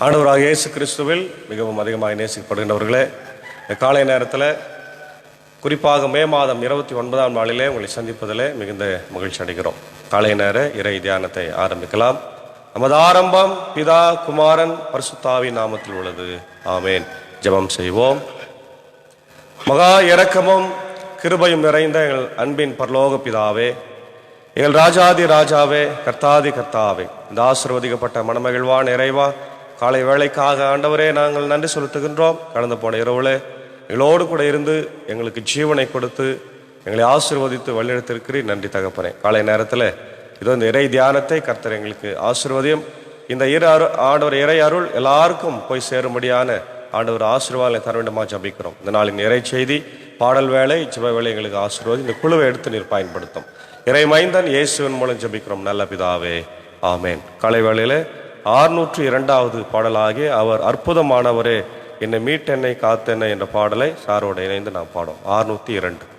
ஆண்டவராக இயேசு கிறிஸ்துவில் மிகவும் அதிகமாக நேசிக்கப்படுகின்றவர்களே, காலை நேரத்தில் குறிப்பாக மே மாதம் 29ஆம் நாளிலே உங்களை சந்திப்பதில் மிகுந்த மகிழ்ச்சி அடைகிறோம். காலை நேர இறை தியானத்தை ஆரம்பிக்கலாம். நமது ஆரம்பம் பிதா குமாரன் பரிசுத்தாவின் நாமத்தில் உள்ளது. ஆமேன். ஜெபம் செய்வோம். மகா இரக்கமும் கிருபையும் நிறைந்த எங்கள் அன்பின் பரலோக பிதாவே, எங்கள் ராஜாதி ராஜாவே, கர்த்தாதி கர்த்தாவே, இந்த ஆசீர்வதிக்கப்பட்ட மனமகிழ்வான் இறைவா, காலை வேளைக்காக ஆண்டவரே நாங்கள் நன்றி செலுத்துகின்றோம். கடந்து போன இரவுல எங்களோடு கூட இருந்து எங்களுக்கு ஜீவனை கொடுத்து எங்களை ஆசீர்வதித்து வழிநடத்திருக்கிறீர். நன்றி தகப்பனே. காலை நேரத்தில் இதோ இந்த இறை தியானத்தை கர்த்தர் எங்களுக்கு ஆசீர்வதியும். இந்த ஆண்டவர் இறை அருள் எல்லாருக்கும் போய் சேரும்படியான ஆண்டவர் ஆசீர்வாதங்களை தர வேண்டுமா ஜபிக்கிறோம். இந்த நாளின் இறை செய்தி, பாடல் வேலை, ஜெப வேலை எங்களுக்கு ஆசீர்வாதி. இந்த குழுவை எடுத்து நீர் பயன்படுத்தும். இறை மைந்தன் இயேசுவின் மூலம் ஜபிக்கிறோம் நல்ல பிதாவே. ஆமேன். காலை வேளையில் 602வது பாடலாகிய அவர் அற்புதமானவரே என்னை மீட்டென்னை காத்தென்னை என்ற பாடலை சாரோடு இணைந்து நாம் பாடும். 602.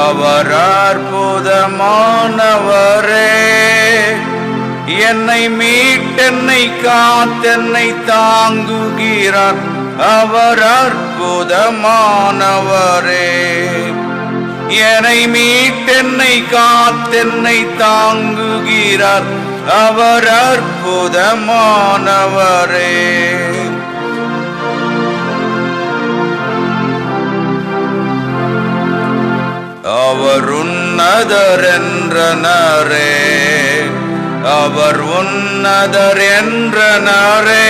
அவர் அற்புதமானவரே, என்னை மீட்டென்னை காத்தென்னை தாங்குகிறார். அவர் அற்புதமானவரே, என்னை மீட்டென்னை காத்தென்னை தாங்குகிறார். அவர் அற்புதமானவரே. அவர் உன்னதர் என்றனரே, அவர் உன்னதர் என்றனரே,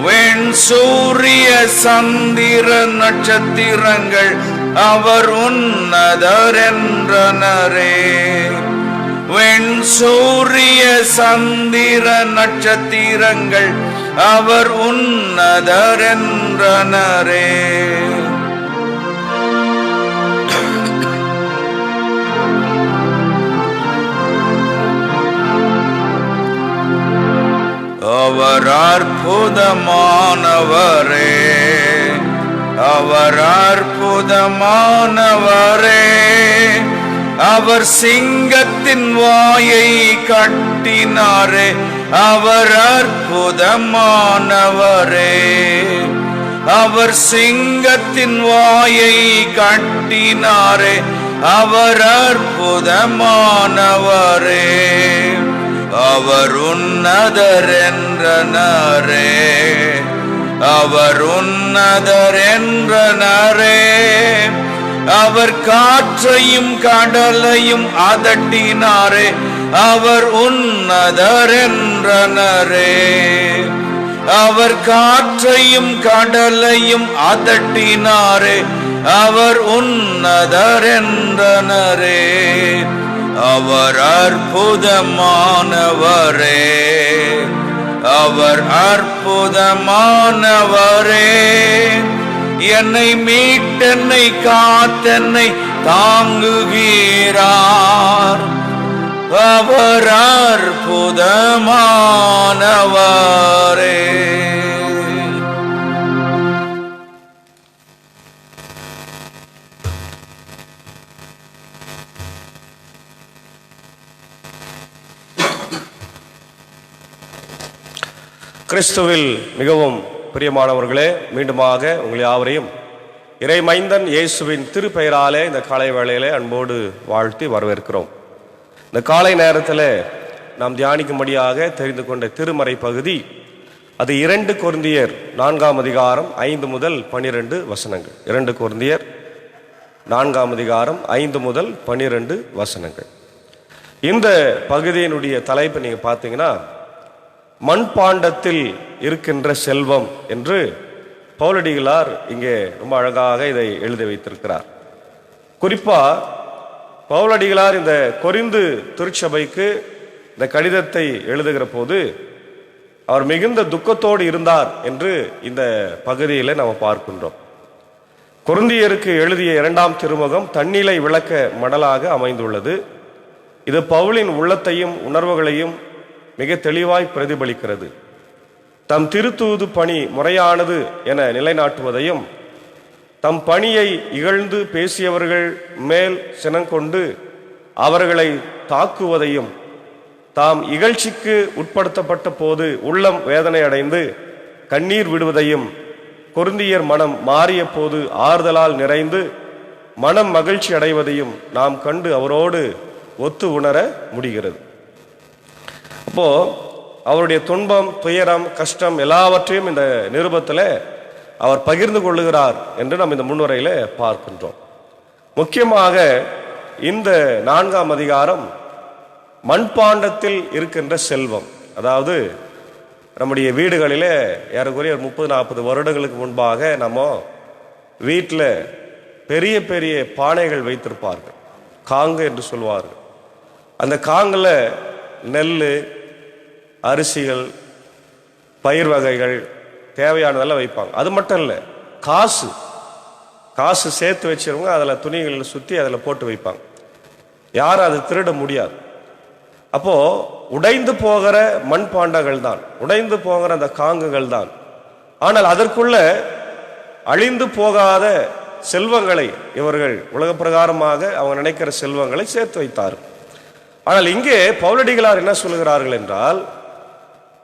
வெண் சூரிய சந்திர நட்சத்திரங்கள் அவர் உன்னதர் என்றனரே, வெண் சூரிய சந்திர நட்சத்திரங்கள் அவர் உன்னதர் என்றனரே. அவர் அற்புதமானவரே, அவர் அற்புதமானவரே, அவர் சிங்கத்தின் வாயை கட்டினாரே. அவர் அற்புதமானவரே, அவர் சிங்கத்தின் வாயை கட்டினாரே. அவர் அற்புதமானவரே, அவர் உன்னதர் என்றனரே, அவர் உன்னதர் என்றனரே, அவர் காற்றையும் கடலையும் அதட்டினாரே. அவர் உன்னதர் என்றனரே, அவர் காற்றையும் கடலையும் அதட்டினாரே. அவர் உன்னதர் என்றனரே, அவர் அற்புதமானவரே, அவர் அற்புதமானவரே, என்னை மீட்டென்னை காத்தென்னை தாங்குகிறார். அவர் அற்புதமானவரே. கிறிஸ்துவில் மிகவும் பிரியமானவர்களே, மீண்டுமாக உங்கள் யாவரையும் இறை மைந்தன் இயேசுவின் திருப்பெயராலே இந்த காலை வேளையிலே அன்போடு வாழ்த்தி வரவேற்கிறோம். இந்த காலை நேரத்தில் நாம் தியானிக்கும்படியாக தெரிந்து கொண்ட திருமறை பகுதி அது 2 கொரிந்தியர் 4ஆம் அதிகாரம் 5 முதல் 12 வசனங்கள். 2 கொரிந்தியர் 4ஆம் அதிகாரம் 5 முதல் 12 வசனங்கள். இந்த பகுதியினுடைய தலைப்பு நீங்க பார்த்தீங்கன்னா மண்பாண்டத்தில் இருக்கின்ற செல்வம் என்று பவுலடிகளார் இங்கே ரொம்ப அழகாக இதை எழுதி வைத்திருக்கிறார். குறிப்பா பவுலடிகளார் இந்த கொரிந்து திருச்சபைக்கு இந்த கடிதத்தை எழுதுகிற போது அவர் மிகுந்த துக்கத்தோடு இருந்தார் என்று இந்த பகுதியில் நாம் பார்க்கின்றோம். கொரிந்தியருக்கு எழுதிய 2ஆம் திருமுகம் தன்னிலை விளக்க மடலாக அமைந்துள்ளது. இது பவுலின் உள்ளத்தையும் உணர்வுகளையும் மிக தெளிவாய் பிரதிபலிக்கிறது. தம் திருத்தூது பணி முறையானது என நிலைநாட்டுவதையும், தம் பணியை இகழ்ந்து பேசியவர்கள் மேல் சினங்கொண்டு அவர்களை தாக்குவதையும், தாம் இகழ்ச்சிக்கு உட்படுத்தப்பட்ட போது உள்ளம் வேதனை அடைந்து கண்ணீர் விடுவதையும், கொரிந்தியர் மனம் மாறிய போது ஆறுதலால் நிறைந்து மனம் மகிழ்ச்சி அடைவதையும் நாம் கண்டு அவரோடு ஒத்து உணர முடிகிறது. அப்போ அவருடைய துன்பம், துயரம், கஷ்டம் எல்லாவற்றையும் இந்த நிருபத்தில் அவர் பகிர்ந்து கொள்ளுகிறார் என்று நாம் இந்த முன்னுரையில் பார்க்கின்றோம். முக்கியமாக இந்த 4ஆம் அதிகாரம் மண்பாண்டத்தில் இருக்கின்ற செல்வம், அதாவது நம்முடைய வீடுகளிலே ஏறக்குறைய 30-40 வருடங்களுக்கு முன்பாக நம்ம வீட்டில் பெரிய பெரிய பானைகள் வைத்திருப்பார்கள், காங்கு என்று சொல்வார்கள். அந்த காங்கில் நெல், அரிசிகள், பயிர் வகைகள் தேவையானதெல்லாம் வைப்பாங்க. அது மட்டும் இல்லை, காசு சேர்த்து வச்சிருவங்க, அதில் துணிகளில் சுற்றி அதில் போட்டு வைப்பாங்க. யாரும் அதை திருட முடியாது. அப்போ உடைந்து போகிற மண்பாண்டங்கள் தான், உடைந்து போகிற அந்த காங்குகள் தான். ஆனால் அதற்குள்ள அழிந்து போகாத செல்வங்களை இவர்கள் உலக பிரகாரமாக அவங்க நினைக்கிற செல்வங்களை சேர்த்து வைத்தார். ஆனால் இங்கே பவுலடிகளார் என்ன சொல்கிறார்கள் என்றால்,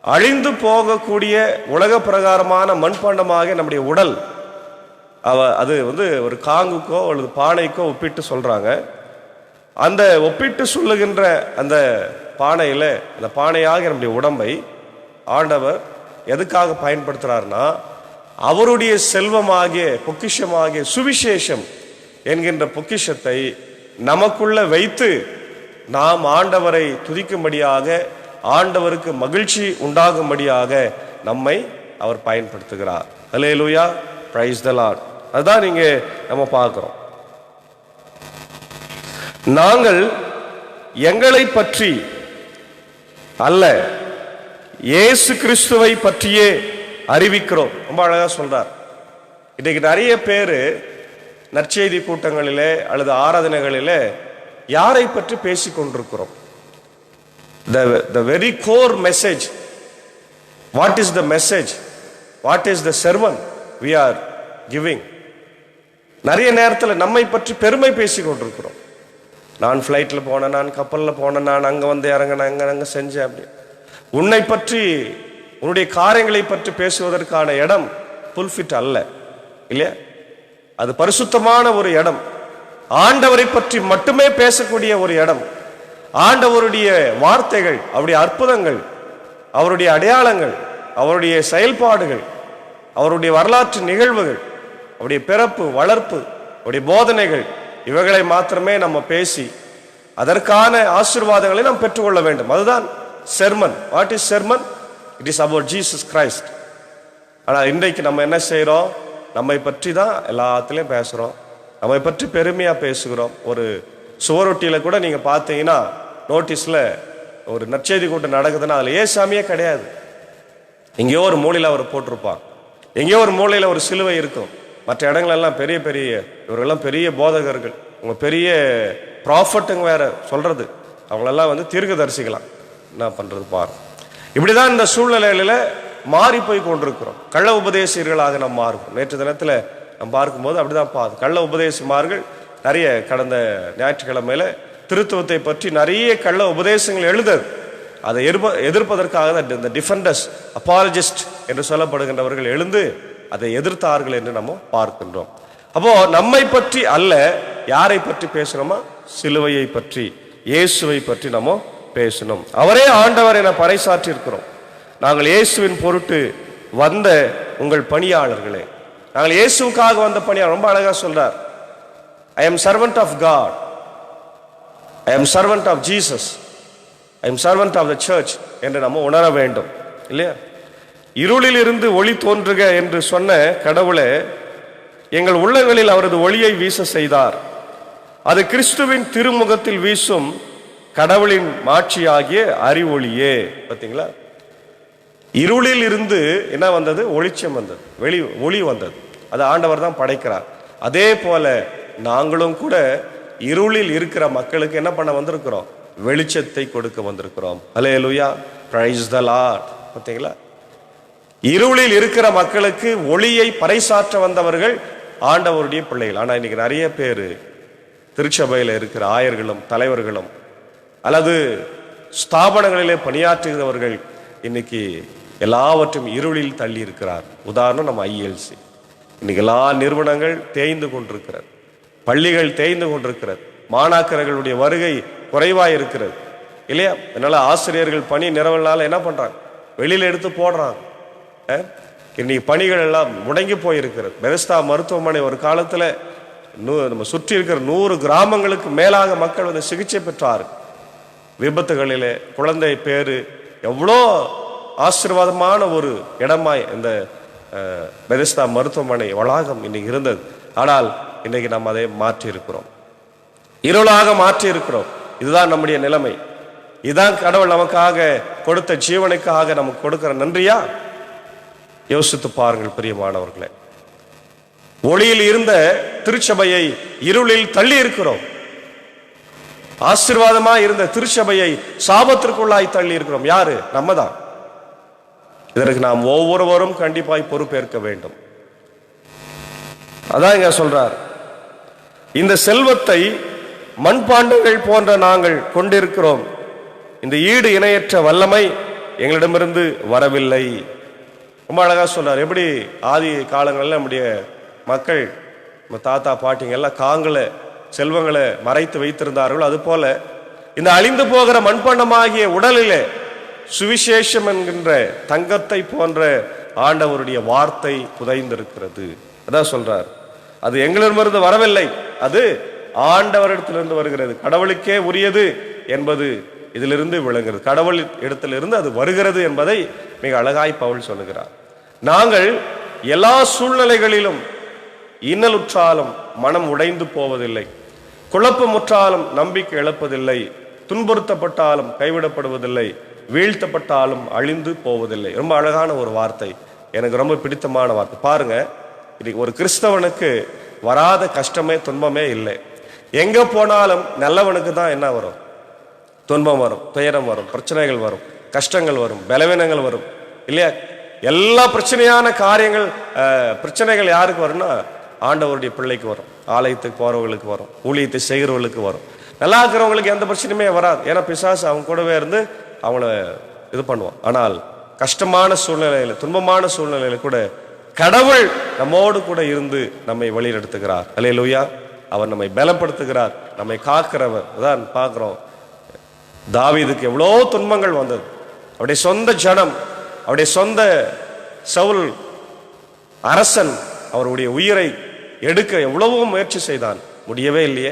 அழிந்து போகக்கூடிய உலக பிரகாரமான மண்பாண்டமாக நம்முடைய உடல், அது ஒரு காங்குக்கோ அல்லது பானைக்கோ ஒப்பிட்டு சொல்றாங்க. அந்த ஒப்பிட்டு சொல்லுகின்ற அந்த பானையில், அந்த பானையாக நம்முடைய உடம்பை ஆண்டவர் எதுக்காக பயன்படுத்துகிறார்னா, அவருடைய செல்வமாகிய பொக்கிஷமாகிய சுவிசேஷம் என்கின்ற பொக்கிஷத்தை நமக்குள்ள வைத்து நாம் ஆண்டவரை துதிக்கும்படியாக, ஆண்டவருக்கு மகிழ்ச்சி உண்டாகும்படியாக நம்மை அவர் பயன்படுத்துகிறார். அல்லேலூயா, பிரைஸ் தி லார்ட். அதுதான் இங்க நம்ம பார்க்கிறோம். நாங்கள் எங்களை பற்றி அல்ல, இயேசு கிறிஸ்துவை பற்றியே அறிவிக்கிறோம். ரொம்ப அழகா சொல்றார். இன்னைக்கு நிறைய பேர் நற்செய்தி கூட்டங்களிலே அல்லது ஆராதனைகளிலே யாரை பற்றி பேசிக் கொண்டிருக்கிறோம்? The very core message. What is the message? What is the sermon we are giving? நிறைய நேரத்தில் நம்மை பற்றி பெருமை பேசிக் கொண்டிருக்கிறோம். நான் ஃப்ளைட்டில் போனேன், நான் கப்பலில் போனேன், நான் அங்கே வந்து இறங்கினேன், அங்கே செஞ்சேன். அப்படி உன்னை பற்றி, உன்னுடைய காரியங்களை பற்றி பேசுவதற்கான இடம் புல்ஃபிட் அல்ல, இல்லையா? அது பரிசுத்தமான ஒரு இடம், ஆண்டவரை பற்றி மட்டுமே பேசக்கூடிய ஒரு இடம். ஆண்டவருடைய வார்த்தைகள், அவருடைய அற்புதங்கள், அவருடைய அடையாளங்கள், அவருடைய செயல்பாடுகள், அவருடைய வரலாற்று நிகழ்வுகள், அவருடைய பிறப்பு, வளர்ப்பு, அவருடைய போதனைகள், இவைகளை மாத்திரமே நம்ம பேசி அதற்கான ஆசீர்வாதங்களை நாம் பெற்றுக்கொள்ள வேண்டும். அதுதான் sermon. What is sermon? It is about Jesus Christ. ஆனால் இன்றைக்கு நம்ம என்ன செய்கிறோம்? நம்மை பற்றி தான் எல்லாத்துலேயும் பேசுகிறோம், நம்மை பற்றி பெருமையாக பேசுகிறோம். ஒரு சுவரொட்டியில் கூட நீங்கள் பார்த்தீங்கன்னா, நோட்டீஸில் ஒரு நற்செய்தி கூட்டம் நடக்குதுன்னா அதில் ஏசாமியே கிடையாது. எங்கேயோ ஒரு மூலையில் அவர் போட்டிருப்பான், எங்கேயோ ஒரு மூலையில் ஒரு சிலுவை இருக்கும். மற்ற இடங்களெல்லாம் பெரிய பெரிய இவர்களெல்லாம் பெரிய போதகர்கள், அவங்க பெரிய ப்ராஃபட்டுங்க வேற சொல்றது, அவங்களெல்லாம் தீர்க்கதரிசிக்கலாம். என்ன பண்ணுறது பாரு. இப்படிதான் இந்த சூழ்நிலையில மாறி போய் கொண்டிருக்கிறோம். கள்ள உபதேசியர்களாக நாம் மாறுவோம். நேற்று தினத்தில் நம்ம பார்க்கும்போது அப்படிதான் பார்த்து கள்ள உபதேசிமார்கள் நிறைய கடந்த ஞாயிற்றுக்கிழமையில திருத்துவத்தை பற்றி நிறைய கள்ள உபதேசங்கள் எழுதது. அதை எதிர்ப்பதற்காக இந்த டிஃபெண்டர்ஸ், அப்பாலஜிஸ்ட் என்று சொல்லப்படுகின்றவர்கள் எழுந்து அதை எதிர்த்தார்கள் என்று நம்ம பார்க்கின்றோம். அப்போ நம்மை பற்றி அல்ல, யாரை பற்றி பேசணுமா? சிலுவையை பற்றி, இயேசுவை பற்றி நம்ம பேசணும். அவரே ஆண்டவர் என பறைசாற்றி இருக்கிறோம். நாங்கள் இயேசுவின் பொருட்டு வந்த உங்கள் பணியாளர்களே, நாங்கள் இயேசுக்காக வந்த பணியாளர். ரொம்ப அழகா சொல்றார், I am servant of God, I am servant of Jesus, I am servant of the church என்று நம்ம உணர வேண்டும், இல்லையா? இருளில் இருந்து ஒளி தோன்றுக என்று சொன்ன கடவுளே, எங்கள் உள்ளங்களில் அவரது ஒளியை வீச செய்தார். அது கிறிஸ்துவின் திருமுகத்தில் வீசும் கடவுளின் மாட்சியாகிய அறிவொளியே. பார்த்தீங்களா, இருளில் இருந்து என்ன வந்தது? ஒளிச்சம் வந்தது, ஒளி வந்தது. அது ஆண்டவர் தான் படைக்கிறார். அதே போல நாங்களும் கூட இருளில் இருக்கிற மக்களுக்கு என்ன பண்ண வந்திருக்கிறோம்? வெளிச்சத்தை கொடுக்க வந்திருக்கிறோம். அல்லேலூயா, பிரைஸ் தி லார்ட். பார்த்தீங்களா, இருளில் இருக்கிற மக்களுக்கு ஒளியை பறைசாற்ற வந்தவர்கள் ஆண்டவருடைய பிள்ளைகள். ஆனா இன்னைக்கு நிறைய பேர் திருச்சபையில் இருக்கிற ஆயர்களும் தலைவர்களும் அல்லது ஸ்தாபனங்களிலே பணியாற்றுகிறவர்கள் இன்னைக்கு எல்லாவற்றும் இருளில் தள்ளி இருக்கிறார். உதாரணம் நம்ம ILC. இன்னைக்கு எல்லா நிறுவனங்கள் தேய்ந்து கொண்டிருக்கிறது, பள்ளிகள் தேய்ந்து கொண்டிருக்கிறது, மாணாக்கர்களுடைய வருகை குறைவாக இருக்கிறது இல்லையா? அதனால ஆசிரியர்கள் பணி நிறவனால என்ன பண்றாங்க? வெளியில எடுத்து போடுறாங்க. இன்னைக்கு பணிகள் எல்லாம் முடங்கி போயிருக்கிறது. பெதஸ்தா மருத்துவமனை ஒரு காலத்துல நம்ம சுற்றி இருக்கிற 100 கிராமங்களுக்கு மேலாக மக்கள் வந்து சிகிச்சை பெற்றார்கள். விபத்துகளிலே குழந்தை பேரு எவ்வளோ ஆசீர்வாதமான ஒரு இடமாய் இந்த பெதஸ்தா மருத்துவமனை வளாகம் இன்னைக்கு இருந்தது. ஆனால் இன்னைக்கு நம்ம அதை மாற்றி இருக்கிறோம், இருளாக மாற்றி இருக்கிறோம். இதுதான் நம்முடைய நிலைமை. இதுதான் கடவுள் நமக்காக கொடுத்த ஜீவனுக்காக நமக்கு கொடுக்கிற நன்றியா? யோசித்து பாருங்கள் பிரியமானவர்களே. ஒளியில் இருந்த திருச்சபையை இருளில் தள்ளி இருக்கிறோம். ஆசீர்வாதமா இருந்த திருச்சபையை சாபத்திற்குள்ளாய் தள்ளி இருக்கிறோம். யாரு? நம்ம தான். இதற்கு நாம் ஒவ்வொருவரும் கண்டிப்பாய் பொறுப்பேற்க வேண்டும். அதான் இங்க சொல்றார், இந்த செல்வத்தை மண்பாண்டங்கள் போன்ற நாங்கள் கொண்டிருக்கிறோம், இந்த ஈடு இணையற்ற வல்லமை எங்களிடமிருந்து வரவில்லை. ரொம்ப அழகா சொல்றார். எப்படி ஆதி காலங்களில் நம்முடைய மக்கள், நம்ம தாத்தா பாட்டிங்க எல்லாம் காங்கல செல்வங்களை மறைத்து வைத்திருந்தார்கள். அது போல இந்த அழிந்து போகிற மண்பாண்டமாகிய உடலிலே சுவிசேஷம் என்கின்ற தங்கத்தை போன்ற ஆண்டவருடைய வார்த்தை புதைந்திருக்கிறது. அதான் சொல்றார், அது எங்களிடமிருந்து வரவில்லை, அது ஆண்டவரிடத்திலிருந்து வருகிறது, கடவுளுக்கே உரியது என்பது இதிலிருந்து விளங்குகிறது. கடவுள் இடத்திலிருந்து அது வருகிறது என்பதை மிக அழகாய் பவுல் சொல்லுகிறார். நாங்கள் எல்லா சூழ்நிலைகளிலும் இன்னலுற்றாலும் மனம் உடைந்து போவதில்லை, குழப்பமுற்றாலும் நம்பிக்கை இழப்பதில்லை, துன்புறுத்தப்பட்டாலும் கைவிடப்படுவதில்லை, வீழ்த்தப்பட்டாலும் அழிந்து போவதில்லை. ரொம்ப அழகான ஒரு வார்த்தை, எனக்கு ரொம்ப பிடித்தமான வார்த்தை. பாருங்க, இன்னைக்கு ஒரு கிறிஸ்தவனுக்கு வராத கஷ்டமே துன்பமே இல்லை. எங்க போனாலும் நல்லவனுக்கு தான் என்ன வரும்? துன்பம் வரும், துயரம் வரும், பிரச்சனைகள் வரும், கஷ்டங்கள் வரும், பலவீனங்கள் வரும் இல்லையா? எல்லா பிரச்சனையான காரியங்கள் பிரச்சனைகள் யாருக்கு வரும்னா ஆண்டவருடைய பிள்ளைக்கு வரும், ஆலயத்துக்கு போறவங்களுக்கு வரும், ஊழியத்தை செய்கிறவர்களுக்கு வரும். நல்லா இருக்கிறவங்களுக்கு எந்த பிரச்சனையுமே வராது. ஏன்னா பிசாசு அவங்க கூடவே இருந்து அவங்கள இது பண்ணுவான். ஆனால் கஷ்டமான சூழ்நிலையில, துன்பமான சூழ்நிலையில கூட கடவுள் நம்மோடு கூட இருந்து நம்மை வழிநடத்துகிறார். அல்லேலூயா. அவர் நம்மை பலப்படுத்துகிறார், நம்மை காக்கிறவர். அதான் பார்க்கிறோம், தாவீதுக்கு எவ்வளோ துன்பங்கள் வந்தது. அவருடைய சொந்த ஜனம், அவருடைய சொந்த சவுல் அரசன் அவருடைய உயிரை எடுக்க எவ்வளவோ முயற்சி செய்தான், முடியவே இல்லையே.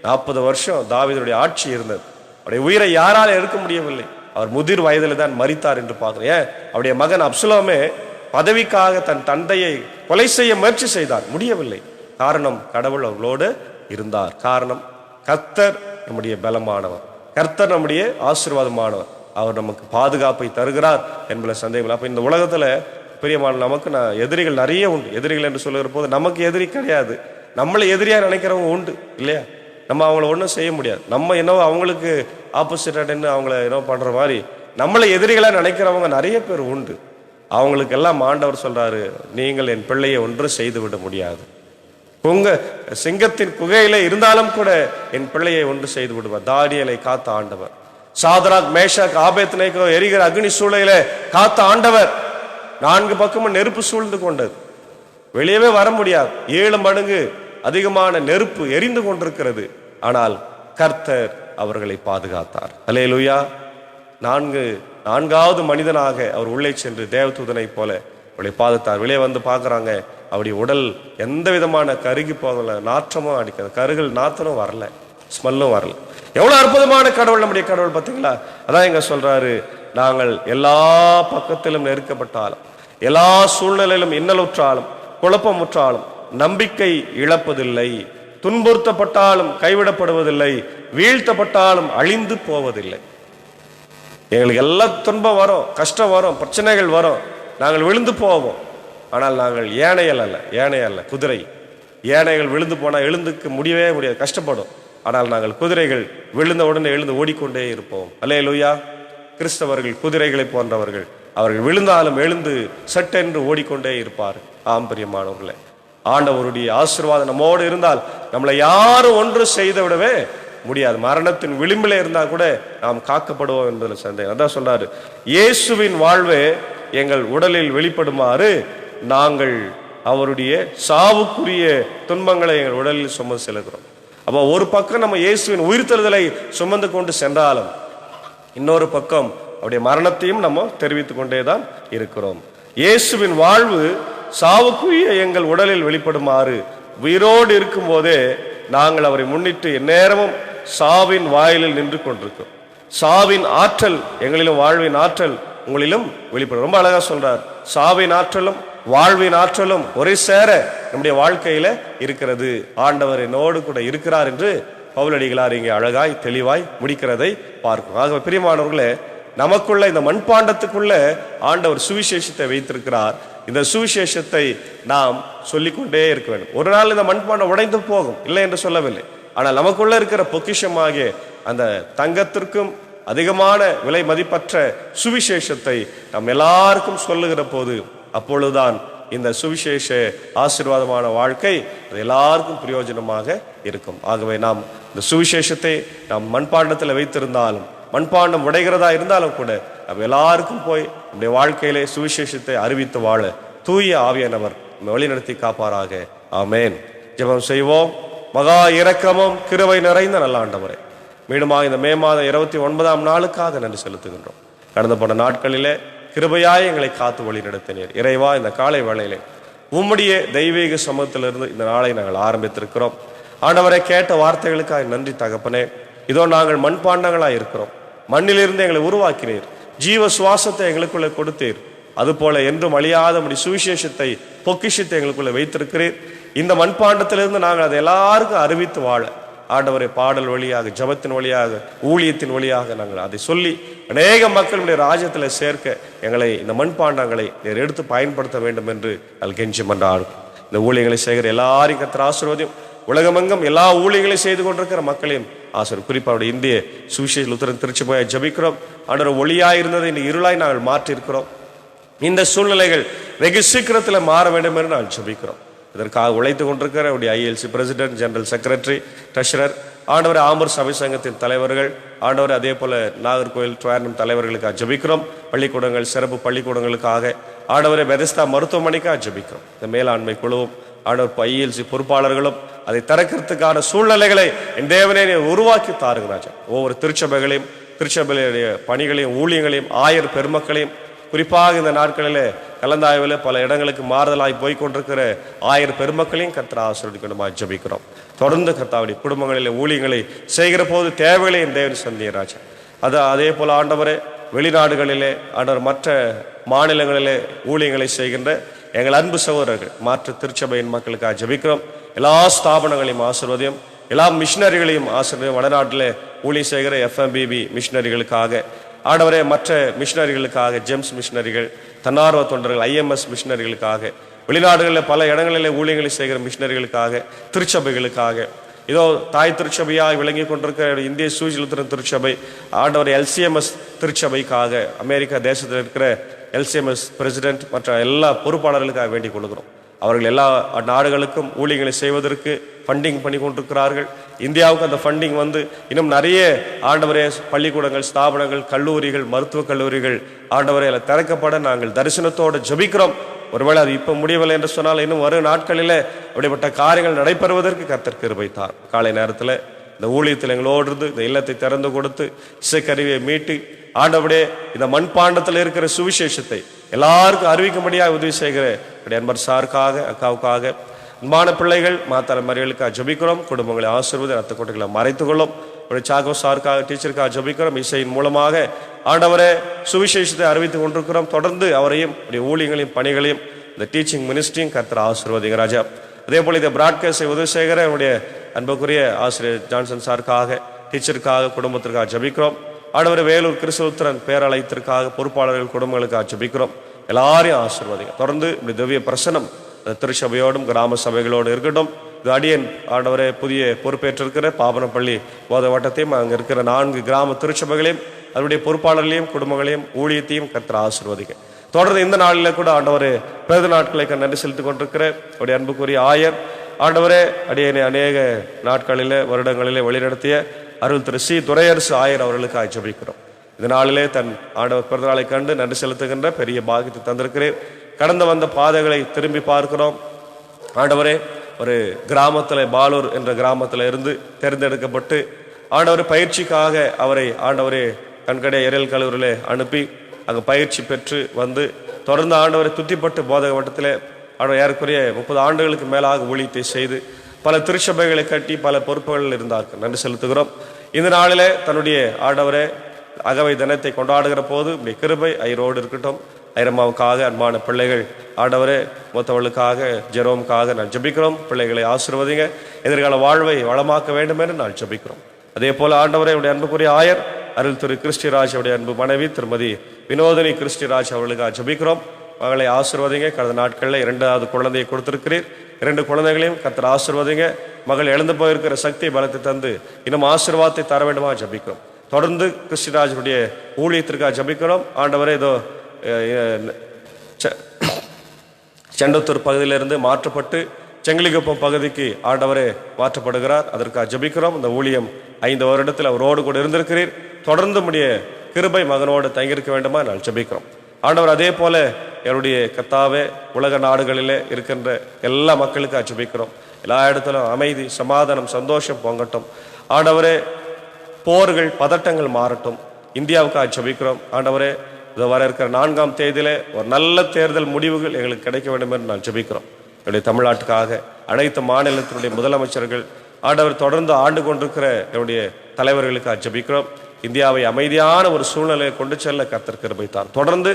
40 வருஷம் தாவீதுடைய ஆட்சி இருந்தது, அவருடைய உயிரை யாரால் எடுக்க முடியவில்லை. அவர் முதிர் வயதில் தான் மரித்தார் என்று பார்க்கிறேன். ஏன்? அவருடைய மகன் அப்சலோமே பதவிக்காக தன் தந்தையை கொலை செய்ய முயற்சி செய்தார், முடியவில்லை. காரணம், கடவுள் அவர்களோடு இருந்தார். காரணம், கர்த்தர் நம்முடைய பலமானவர், கர்த்தர் நம்முடைய ஆசீர்வாதமானவர், அவர் நமக்கு பாதுகாப்பை தருகிறார் என்பதை சந்தேகம். அப்ப இந்த உலகத்துல பிரியமான நமக்கு எதிரிகள் நிறைய உண்டு. எதிரிகள் என்று சொல்லுகிற போது நமக்கு எதிரி கிடையாது, நம்மளை எதிரியா நினைக்கிறவங்க உண்டு இல்லையா? நம்ம அவங்கள ஒன்றும் செய்ய முடியாது. நம்ம என்னவோ அவங்களுக்கு ஆப்போசிட்டான்னு அவங்கள என்னவோ பண்ற மாதிரி நம்மளை எதிரிகளா நினைக்கிறவங்க நிறைய பேர் உண்டு. அவங்களுக்கு எல்லாம் ஆண்டவர் சொல்றாரு, நீங்கள் என் பிள்ளையை ஒன்றும் செய்து விட முடியாது. சிங்கத்தின் குகையில இருந்தாலும் கூட என் பிள்ளையை ஒன்று செய்து விடுவார். தானியேலை காத்த ஆண்டவர், சாத்ராக் மேஷாக் ஆபேத்நேகோ எரிகிற அக்னி சூளையில காத்த ஆண்டவர். 4 பக்கமும் நெருப்பு சூழ்ந்து கொண்டது, வெளியவே வர முடியாது. 7 மடங்கு அதிகமான நெருப்பு எரிந்து கொண்டிருக்கிறது. ஆனால் கர்த்தர் அவர்களை பாதுகாத்தார். அல்லேலூயா. 4வது மனிதனாக அவர் உள்ளே சென்று தேவதூதனை போல அவளை பாதுகாத்தார். வெளியே வந்து பார்க்குறாங்க, அவருடைய உடல் எந்த விதமான கருகி போகல, நாற்றமும் அடிக்காது, கருகள் நாத்தனும் வரல, ஸ்மெல்லும் வரல. எவ்வளவு அற்புதமான கடவுள் நம்முடைய கடவுள் பார்த்தீங்களா? அதான் இங்க சொல்றாரு, நாங்கள் எல்லா பக்கத்திலும் நெருக்கப்பட்டாலும், எல்லா சூழ்நிலையிலும் இன்னலுற்றாலும், குழப்பமுற்றாலும் நம்பிக்கை இழப்பதில்லை. துன்புறுத்தப்பட்டாலும் கைவிடப்படுவதில்லை, வீழ்த்தப்பட்டாலும் அழிந்து போவதில்லை. எங்களுக்கு எல்லாம் துன்பம் வரும், கஷ்டம் வரும், பிரச்சனைகள் வரும், நாங்கள் விழுந்து போவோம். ஆனால் நாங்கள் ஏனைகள் அல்ல, ஏனைய அல்ல, குதிரை. ஏனைகள் விழுந்து போனால் எழுந்துக்கு முடியவே முடியாது, கஷ்டப்படும். ஆனால் நாங்கள் குதிரைகள், விழுந்த உடனே எழுந்து ஓடிக்கொண்டே இருப்போம். அல்லேலூயா. கிறிஸ்தவர்கள் குதிரைகளை போன்றவர்கள். அவர்கள் விழுந்தாலும் எழுந்து சட்டென்று ஓடிக்கொண்டே இருப்பார். ஆம் பிரியமானவர்களே, ஆண்டவருடைய ஆசீர்வாதம் நம்மோடு இருந்தால் நம்மளை யாரும் ஒன்று செய்து விடவே முடியாது. மரணத்தின் விளிம்பிலே இருந்தா கூட நாம் காக்கப்படுவோம் என்பதில் சந்தேகம். அதான் சொன்னாரு, இயேசுவின் வாழ்வே எங்கள் உடலில் வெளிப்படுமாறு நாங்கள் அவருடைய சாவுக்குரிய துன்பங்களை எங்கள் உடலில் சுமந்து செல்கிறோம். அப்போ ஒரு பக்கம் நம்ம இயேசுவின் உயிர்த்தெழுதலை சுமந்து கொண்டு சென்றாலும் இன்னொரு பக்கம் அவருடைய மரணத்தையும் நம்ம தெரிவித்துக் கொண்டேதான் இருக்கிறோம். இயேசுவின் வாழ்வு சாவுக்குரிய எங்கள் உடலில் வெளிப்படுமாறு உயிரோடு இருக்கும் போதே நாங்கள் அவரை முன்னிட்டு எந்நேரமும் சாவின் வாயிலில் நின்று கொண்டிருக்கிறோம். சாவின் ஆற்றல் எங்களிலும் வாழ்வின் ஆற்றல் உங்களிலும் வெளிப்படும். ரொம்ப அழகா சொல்றார், சாவின் ஆற்றலும் வாழ்வின் ஆற்றலும் ஒரே சேர நம்முடைய வாழ்க்கையில இருக்கிறது. ஆண்டவர் என்னோடு கூட இருக்கிறார் என்று பவுலடிகளார் இங்கே அழகாய் தெளிவாய் முடிக்கிறதை பார்க்கும். ஆகவே பிரியமானவர்களே, நமக்குள்ள இந்த மண்பாண்டத்துக்குள்ள ஆண்டவர் சுவிசேஷத்தை வைத்திருக்கிறார். இந்த சுவிசேஷத்தை நாம் சொல்லிக்கொண்டே இருக்க வேண்டும். ஒரு நாள் இந்த மண்பாண்டம் உடைந்து போகும், இல்லை என்று சொல்லவில்லை. ஆனால் நமக்குள்ள இருக்கிற பொக்கிஷமாகிய அந்த தங்கத்திற்கும் அதிகமான விலை மதிப்பற்ற சுவிசேஷத்தை நாம் எல்லாருக்கும் சொல்லுகிற போது அப்பொழுதுதான் இந்த சுவிசேஷ ஆசீர்வாதமான வாழ்க்கை அது எல்லாருக்கும் பிரயோஜனமாக இருக்கும். ஆகவே நாம் இந்த சுவிசேஷத்தை நாம் மண்பாண்டத்தில் வைத்திருந்தாலும், மண்பாண்டம் உடைகிறதா இருந்தாலும் கூட நம்ம எல்லாருக்கும் போய் நம்முடைய வாழ்க்கையிலே சுவிசேஷத்தை அறிவித்து வாழ தூய ஆவியானவர் வழிநடத்தி காப்பாராக. ஆமேன். ஜெபம் செய்வோம். மகா இரக்கமும் கிருபை நிறைந்த நல்ல ஆண்டவரே, மீண்டுமாக இந்த மே மாதம் 29ஆம் நாளுக்காக நன்றி செலுத்துகின்றோம். கடந்த போன நாட்களிலே கிருபையாய் எங்களை காத்து வழி நடத்தினீர். இறைவா, இந்த காலை வேளையிலே உம்முடைய தெய்வீக சமூகத்திலிருந்து இந்த நாளை நாங்கள் ஆரம்பித்திருக்கிறோம். ஆண்டவரை கேட்ட வார்த்தைகளுக்காக நன்றி தகப்பனே. இதோ நாங்கள் மண்பாண்டங்களாய் இருக்கிறோம். மண்ணிலிருந்து எங்களை உருவாக்கினீர், ஜீவ சுவாசத்தை எங்களுக்குள்ளே கொடுத்தீர். அதுபோல என்றும் அழியாத முடி சுவிசேஷத்தை பொக்கிஷத்தை எங்களுக்குள்ளே வைத்திருக்கிறீர். இந்த மண்பாண்டத்திலிருந்து நாங்கள் அதை எல்லாருக்கும் அறிவித்து வாழ ஆண்டவரை பாடல் வழியாக, ஜபத்தின் வழியாக, ஊழியத்தின் வழியாக நாங்கள் அதை சொல்லி அநேக மக்களுடைய ராஜ்யத்தில் சேர்க்க எங்களை இந்த மண்பாண்டங்களை நீர் எடுத்து பயன்படுத்த வேண்டும் என்று நாங்கள் கெஞ்சி மன்றாடுகிறோம். இந்த ஊழியங்களை செய்கிற எல்லாரையும் கர்த்தர் ஆசீர்வதியும். உலகமெங்கும் எல்லா ஊழியங்களையும் செய்து கொண்டிருக்கிற மக்களையும் ஆசீர்வதியும். குறிப்பாக இந்திய சுவிசேஷ லுத்தரன் திருச்சபையை ஜபிக்கிறோம். ஆண்டவர் ஒளியாய் இருந்ததை இந்த இருளாய் நாங்கள் மாற்றியிருக்கிறோம். இந்த சூழ்நிலைகள் வெகு சீக்கிரத்தில் மாற வேண்டும் என்று நாங்கள் ஜபிக்கிறோம். இதற்காக உழைத்து கொண்டிருக்கிற ILC president, general secretary, treasurer, ஆண்டவர் ஆம்பூர் சபை சங்கத்தின் தலைவர்கள், ஆண்டவர் அதே போல நாகர்கோவில் ட்வார்னம் தலைவர்களுக்காக ஜபிக்கிறோம். பள்ளிக்கூடங்கள், சிறப்பு பள்ளிக்கூடங்களுக்காக, ஆண்டவரை பெதஸ்தா மருத்துவமனைக்காக ஜபிக்கிறோம். இந்த மேலாண்மை குழுவும் ஆண்டவர் ILC பொறுப்பாளர்களும் அதை திறக்கிறதுக்கான சூழ்நிலைகளை என் தேவனே உருவாக்கி தாருங்க ராஜா. ஒவ்வொரு திருச்சபைகளையும், திருச்சபையுடைய பணிகளையும், ஊழியங்களையும், ஆயர் பெருமக்களையும், குறிப்பாக இந்த நாட்களில் கலந்தாய்வில் பல இடங்களுக்கு மாறுதலாய் போய்கொண்டிருக்கிற ஆயர் பெருமக்களையும் கர்த்தர் ஆசீர்வதிக்கணுமா ஜபிக்கிறோம். தொடர்ந்து கர்த்தாவுடைய குடும்பங்களில் ஊழியங்களை செய்கிற போது தேவைகளை என் தேவன் சந்திய ராஜா. அதே போல ஆண்டவரே, வெளிநாடுகளிலே ஆண்டவர் மற்ற மாநிலங்களிலே ஊழியங்களை செய்கின்ற எங்கள் அன்பு சகோதரர்கள், மாற்று திருச்சபையின் மக்களுக்காக ஜபிக்கிறோம். எல்லா ஸ்தாபனங்களையும் ஆசீர்வதியும், எல்லா மிஷினரிகளையும் ஆசீர்வதியும். வடநாட்டில் ஊழியம் செய்கிற FMBB மிஷினரிகளுக்காக ஆண்டவரே, மற்ற மிஷினரிகளுக்காக, ஜெம்ஸ் மிஷினரிகள், தன்னார்வ தொண்டர்கள், IMS மிஷினரிகளுக்காக, வெளிநாடுகளில் பல இடங்களில் ஊழியங்களை செய்கிற மிஷினரிகளுக்காக, திருச்சபைகளுக்காக, இதோ தாய் திருச்சபையாக விளங்கி கொண்டிருக்கிற இந்திய சுவிசேஷ லுத்தரன் திருச்சபை, ஆண்டவர் LCMS திருச்சபைக்காக, அமெரிக்கா தேசத்தில் இருக்கிற LCMS பிரசிடென்ட் மற்ற எல்லா பொறுப்பாளர்களுக்காக வேண்டிக் கொள்கிறோம். அவர்கள் எல்லா நாடுகளுக்கும் ஊழியங்களை செய்வதற்கு ஃபண்டிங் பண்ணி கொண்டிருக்கிறார்கள். இந்தியாவுக்கு அந்த ஃபண்டிங் வந்து இன்னும் நிறைய ஆண்டவரே பள்ளிக்கூடங்கள், ஸ்தாபனங்கள், கல்லூரிகள், மருத்துவக் கல்லூரிகள் ஆண்டவரை திறக்கப்பட நாங்கள் தரிசனத்தோடு ஜபிக்கிறோம். ஒருவேளை அது இப்போ முடியவில்லை என்று சொன்னால் இன்னும் வரும் நாட்களில் அப்படிப்பட்ட காரியங்கள் நடைபெறுவதற்கு கர்த்தர் கிருபை தார். காலை நேரத்தில் இந்த ஊழியத்தில் எங்களோடு இருந்து இந்த இல்லத்தை திறந்து கொடுத்து இசைக்கருவியை மீட்டு ஆண்டவரே இந்த மண்பாண்டத்தில் இருக்கிற சுவிசேஷத்தை எல்லாருக்கும் அறிவிக்கும்படியாக உதவி செய்கிற அன்பர் சாருக்காக, அக்காவுக்காக, அன்பான பிள்ளைகள், மாத்தாள மறியலுக்காக ஜபிக்கிறோம். குடும்பங்களை ஆசீர்வதி, ரத்த கோட்டைகளை மறைத்து கொள்ளும். சாகோ சாருக்காக, டீச்சருக்காக ஜபிக்கிறோம். இசையின் மூலமாக ஆண்டவரே சுவிசேஷத்தை அறிவித்துக் கொண்டிருக்கிறோம். தொடர்ந்து அவரையும் ஊழியங்களையும் பணிகளையும் இந்த டீச்சிங் மினிஸ்ட்ரியும் கர்த்தர் ஆசீர்வதிங்க ராஜா. அதே போல இதை பிராட்காஸ்டை உதவி செய்கிற என்னுடைய அன்புக்குரிய ஆசிரியர் ஜான்சன் சாருக்காக, டீச்சருக்காக, குடும்பத்திற்காக ஜெபிக்கிறோம். ஆண்டவரே, வேலூர் கிறிஸ்துவுத்திரன் பேராலயத்திற்காக பொறுப்பாளர்கள் குடும்பங்களுக்காக ஜெபிக்கிறோம். எல்லாரையும் ஆசீர்வதிங்க. தொடர்ந்து இப்படி திவ்ய பிரசனம் திருச்சபையோடும் கிராம சபைகளோடு இருக்கட்டும். இது அடியன் ஆண்டவரே புதிய பொறுப்பேற்றிருக்கிற பாபனப்பள்ளி போத வட்டத்தையும் அங்கே இருக்கிற 4 கிராம திருச்சபைகளையும் அதனுடைய பொறுப்பாளர்களையும் குடும்பங்களையும் ஊழியத்தையும் கர்த்தர் ஆசீர்வதிங்க. தொடர்ந்து இந்த நாளில் கூட ஆண்டவரே பிறந்த நாட்களை நன்றி செலுத்திக் கொண்டிருக்கிற அவருடைய அன்புக்குரிய ஆயர், ஆண்டவரே அடியனை அநேக நாட்களிலே வருடங்களிலே வழிநடத்திய அருள் திரு சி துரையரசு ஆயர் அவர்களுக்கு ஜெபிக்கிறோம். இந்த நாளிலே தன் ஆண்டவர் பிறந்த நாளை கண்டு நன்றி செலுத்துகின்ற பெரிய பாக்கியத்தை தந்திருக்கிறேன். கடந்து வந்த பாதைகளை திரும்பி பார்க்கிறோம். ஆண்டவரே, ஒரு கிராமத்தில், பாலூர் என்ற கிராமத்தில் இருந்து தேர்ந்தெடுக்கப்பட்டு ஆண்டவர் பயிற்சிக்காக அவரை ஆண்டவரே கண்கடை எரியல் கல்லூரியிலே அனுப்பி அங்கே பயிற்சி பெற்று வந்து தொடர்ந்து ஆண்டவரை துத்திப்பட்டு போதக வட்டத்தில் ஆண்டவர் ஏறக்குறைய 30 ஆண்டுகளுக்கு மேலாக ஊழியத்தை செய்து பல திருச்சபைகளை கட்டி பல பொறுப்புகளில் இருந்தார்கள். நன்றி செலுத்துகிறோம். இந்த நாளிலே தன்னுடைய ஆண்டவரே அகவை தினத்தை கொண்டாடுகிற போது இப்படி கிருபை ஐயரோடு இருக்கட்டும். ஐரம்மாவுக்காக, அன்பான பிள்ளைகள் ஆண்டவரே மூத்தவர்களுக்காக, ஜெரோமுக்காக நான் ஜெபிக்கிறோம். பிள்ளைகளை ஆசீர்வதிங்க. எதிர்கால வாழ்வை வளமாக்க வேண்டும் என்று நான் ஜெபிக்கிறோம். அதே போல ஆண்டவரே உடைய அன்புக்குரிய ஆயர் அருள் திரு கிறிஸ்டிராஜ் அவருடைய அன்பு மனைவி திருமதி வினோதினி கிறிஸ்டிராஜ் அவர்களுக்காக ஜெபிக்கிறோம். மகளை ஆசீர்வதிங்க. கடந்த நாட்களில் 2வது குழந்தையை கொடுத்திருக்கிறீர். 2 குழந்தைகளையும் கர்த்தர் ஆசீர்வதிங்க. மகள் இழந்து போயிருக்கிற சக்தி பலத்தை தந்து இன்னும் ஆசீர்வாதத்தை தர வேண்டுமா ஜெபிக்கிறோம். தொடர்ந்து கிறிஸ்டிராஜனுடைய ஊழியத்திற்காக ஜெபிக்கிறோம். ஆண்டவரே, இதோ செண்டத்தூர் பகுதியிலிருந்து மாற்றப்பட்டு செங்கிலிகுப்பம் பகுதிக்கு ஆண்டவரே மாற்றப்படுகிறார். அதற்காக ஜெபிக்கிறோம். இந்த ஊழியம் 5 வருடத்தில் அவரோடு கூட இருந்திருக்கிறீர். தொடர்ந்து முடிய கிருபை மகனோடு தங்கியிருக்க வேண்டுமா நான் ஜெபிக்கிறோம். ஆண்டவர் அதே போல என்னுடைய கர்த்தாவே உலக நாடுகளிலே இருக்கின்ற எல்லா மக்களுக்காக ஜெபிக்கிறோம். எல்லா இடத்திலும் அமைதி, சமாதானம், சந்தோஷம் பொங்கட்டும். ஆண்டவரே, போர்கள், பதட்டங்கள் மாறட்டும். இந்தியாவுக்காக ஜெபிக்கிறோம். ஆண்டவரே, இது வர இருக்கிற 4ஆம் தேதியிலே ஒரு நல்ல தேர்தல் முடிவுகள் எங்களுக்கு கிடைக்க வேண்டும் என்று நான் ஜெபிக்கிறோம். என்னுடைய தமிழ்நாட்டுக்காக, அனைத்து மாநிலத்தினுடைய முதலமைச்சர்கள் ஆண்டவர் தொடர்ந்து ஆண்டு கொண்டிருக்கிற என்னுடைய தலைவர்களுக்காக ஜெபிக்கிறோம். இந்தியாவை அமைதியான ஒரு சூழ்நிலையை கொண்டு செல்ல கர்த்தர் கிருபை தார். தொடர்ந்து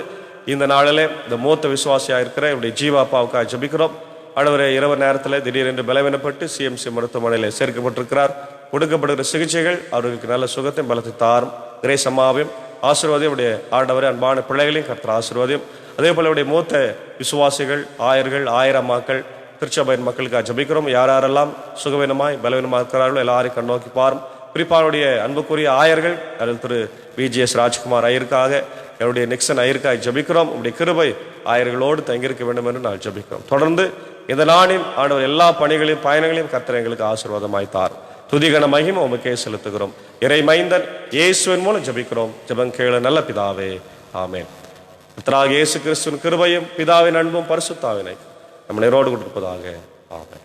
இந்த நாளிலே இந்த மூத்த விசுவாசியாக இருக்கிற என்னுடைய ஜீவாப்பாவுக்காக ஜெபிக்கிறோம். ஆண்டவரே, இரவு நேரத்தில் திடீரென்று பலவீனப்பட்டு சிஎம்சி மருத்துவமனையில் சேர்க்கப்பட்டிருக்கிறார். கொடுக்கப்படுகிற சிகிச்சைகள் அவர்களுக்கு நல்ல சுகத்தை பலத்தை தாரும். கிரேஸ் அம்மாவையும் ஆசீர்வாதம். உடைய ஆண்டவரே அன்பான பிள்ளைகளையும் கர்த்தர் ஆசீர்வாதம். அதே போல உடைய மூத்த விசுவாசிகள், ஆயர்கள், ஆயிரமாக்கள், திருச்சபையின் மக்களுக்காக ஜெபிக்கிறோம். யாரெல்லாம் சுகவீனமாய் பலவீனமாக இருக்கிறார்களோ எல்லாரையும் கண்ணோக்கி பாரும். குறிப்பானுடைய அன்புக்குரிய ஆயர்கள் அதில் திரு விஜிஎஸ் ராஜ்குமார் ஐயருக்காக, என்னுடைய நிக்சன் ஐயருக்காக ஜெபிக்கிறோம். உடைய கிருபை ஆயர்களோடு தங்கியிருக்க வேண்டும் என்று நான் ஜெபிக்கிறோம். தொடர்ந்து இந்த நாளின் ஆண்டவர் எல்லா பணிகளையும் பயணங்களையும் கர்த்தர் எங்களுக்கு ஆசீர்வாதமாய் தார். துதிகன மகிமை உமக்கே செலுத்துகிறோம். இறை மைந்தன் இயேசுவின் மூலம் ஜெபிக்கிறோம். ஜெபம் கேளு நல்ல பிதாவே, ஆமென். கர்த்தராகிய இயேசு கிறிஸ்துவின் கிருபையும் பிதாவின் அன்பும் பரிசுத்தாவினை நம்ம நேரோடு கொடுப்பதாக, ஆமென்.